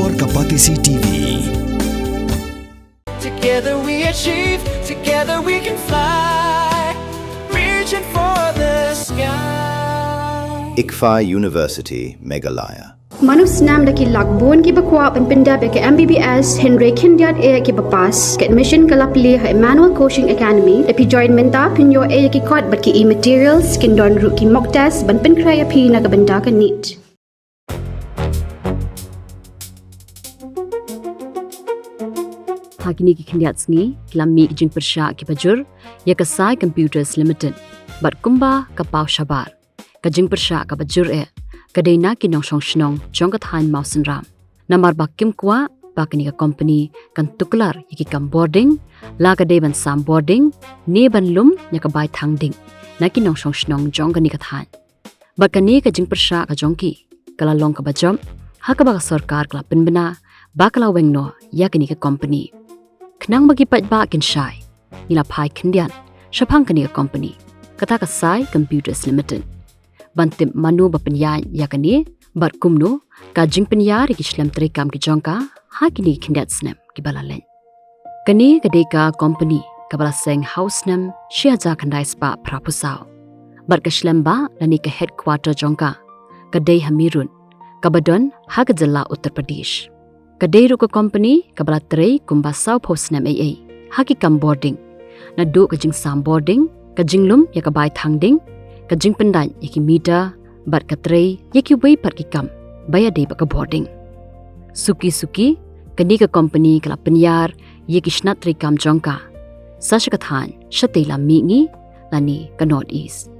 Bor Kapatisi TV. Together we achieve, together we can fly, reaching for the sky. ICFA University, Meghalaya. Manu Snem daki lakbon ki bakwa penpinda ke MBBS Henry Kindiat e ki bapas ke admission kalapli ha Emmanuel Coaching Academy epi join menta pinyo e ki kot bat ki e-materials kin don ru ki mock test ban pin kraya pi na kabenda ka neat. Hakini ki Kindiat sngi klami ki jing persha ki bajur ya kasai computers limited bat kumba ka pau shabar ka jing persha ka bajur e kadai na kinong song shnong jong ka than mausen ram namar bakim kwa bakni ka company kan tuklar yiki kam boarding la ka dei ban sam boarding ne ban lum nya ka bai thang ding na kinong song shnong jong ka ni ka than bakani ka jing persha ka jong ki kala long ka bajom ha ka ba sarkar kla pin bana bakala wengno yakini ka company khnang bagi pat ba kin shai nila phai khindian shaphang kani ka company kata ka sai computers limited bantim manu bapenyai yakani bar kumno ka jingpenya ri kislam tri kam ki jongka ha kini Kindiat Snem ki balalen kani kadai ka company kabala seng house Snem shiaja khandai spa prapusao bar kislam ba lani ka headquarter jongka kadai hamirun kabadon ha ka jilla Uttar Pradesh kadai ru ka company kabala trei kumba south house Snem aa ha ki kam boarding na do ka jing sam boarding ka jinglum ya ka bai thangding ka jing pendan yaki meter bar katrei yaki wei par ki kam baya de ka boarding suki kani ka company kala penyar yaki snatri kam jongka sashakathan shatela mingi lani ka north east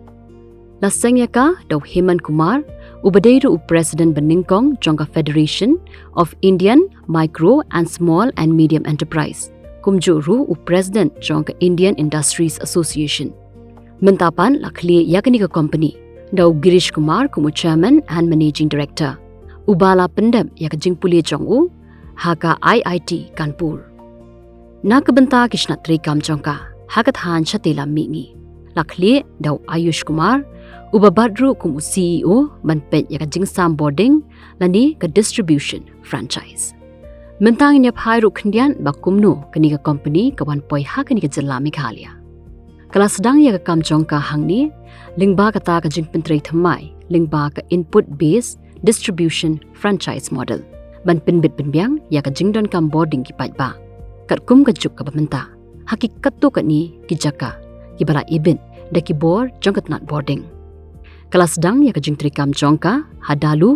la sengyaka do Heman Kumar ubadeiru president beningkong jongka Federation of Indian Micro and Small and Medium Enterprise kumjuru president jongka Indian Industries Association Mentapan lakli yakani ka company daw Girish Kumar kumu chairman and managing director ubala pendam yak jingpuli jongu haka IIT Kanpur nakabenta kishna tri kam jongka hakat han chatela mingi lakli daw Ayush Kumar ubabadru kumu CEO banpet yak jingsam boarding lani ka distribution franchise mentang nyap hairu khndian bakumno kani ka company ka 1 hakani ka jilla Meghalaya kala sedang ya kam jongka hangni lingba kata ka jingpentrei thamai lingba ka input based distribution franchise model ban pinbit pinbyang ya ka jingdon kam boarding ki paitba kat kum ka juk ka bamenta hakikat tu ka ni ki jaka ki bala ibin da ki bor jongkat nat boarding kala sedang ya ka jingtri kam jongka hadalu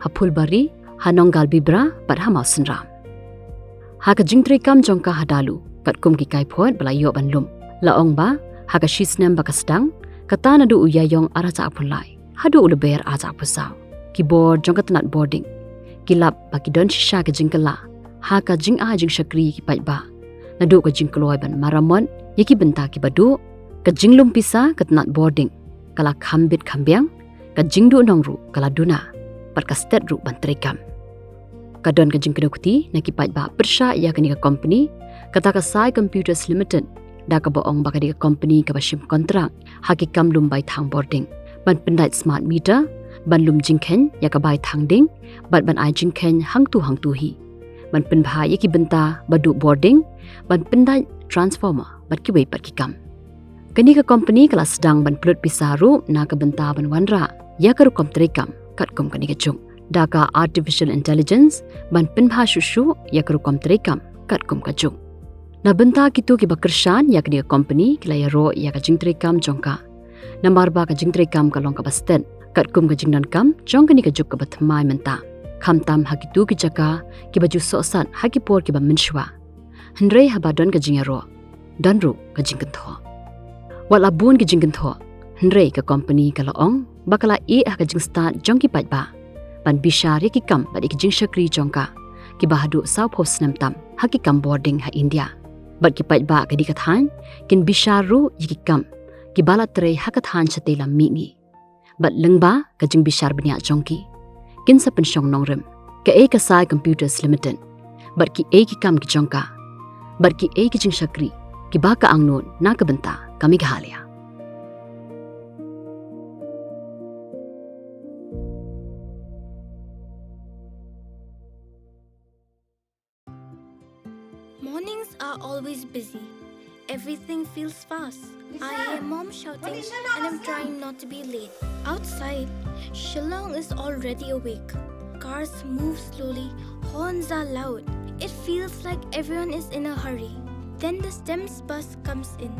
hapulbari hanonggal bibra pat hamausenram ha ka jingtri kam jongka hadalu kat kum ki kai phot bala yo banlum laong ba haga shisnem bakastang katana du uyayong araja apulai hadu ulber aja apusau keyboard jongkatnat boarding kilap bakidon shisha ka jingkala haka jing a jing Shakri ki paitba nadu ka jingkloi ban maramon yaki benta ki badu ka jinglum pisa katnat boarding kala khambit khambyang ka jingdu nongru kala duna parkastet ru bantrekam kadon ka jingknokti na ki paitba persha ya kani ka company kata ka sai computers limited da ka boong bakadi ka company ka bashim kontrak haki kam lum bai thang boarding ban pendai smart meter ban lum jingkhen ya ka bai thang ding ban ai jingkhen hang tu hi ban pen bha yaki benta badu boarding ban pendai transformer bat ki wei pat ki kam kani ka company kala sedang ban plut pisaru na ka benta ban wanra ya ka ru komtre kam kat kom kani ka chung da ka artificial intelligence ban pen bha shushu ya ka ru komtre kam kat kom ka chung na benta kitu ki bakershan yak dia company kilaya ro yak jingtre kam jongka nambar ba ka jingtre kam ka long ka basten kat kum ka jingdan kam jong ni ka juk ka bathmai menta khamtam hakitu ki jaka ki baju sosat haki por ki ba minshwa hnrei haba don ka jinga ro danru ka jingkan tho wala bun ki jingkan tho hnrei ka company ka laong bakala e ka jing start jong ki pat ba ban bishar ki kam ba ki jing Shakri jongka ki bahadu south host Snem tam haki kam boarding ha India bat ki pait ba ka di kathan kin bisharu yiki kam ki bala tre hakathan chatela mingi bat lengba ka jing bishar bnya jongki kin sa pensyong nongrem ka e ka sai computers limited bat ki e ki kam ki jongka bat ki e ki jing Shakri ki ba ka angnon na ka benta ka Meghalaya Mornings are always busy. Everything feels fast. I hear mom shouting and I'm trying not to be late. Outside, Shillong is already awake. Cars move slowly, horns are loud. It feels like everyone is in a hurry. Then the Snem's bus comes in,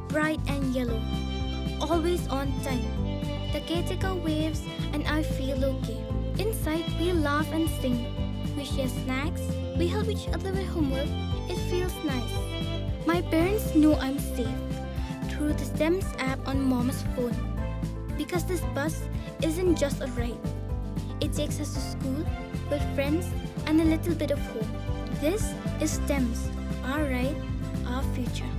bright and yellow, always on time. The caretaker waves and I feel okay. Inside, we laugh and sing. We share snacks. We help each other with homework. It feels nice. My parents know I'm safe through the Snem's app on Mom's phone. Because this bus isn't just a ride. It takes us to school with friends and a little bit of hope. This is Snem's, our ride, our future.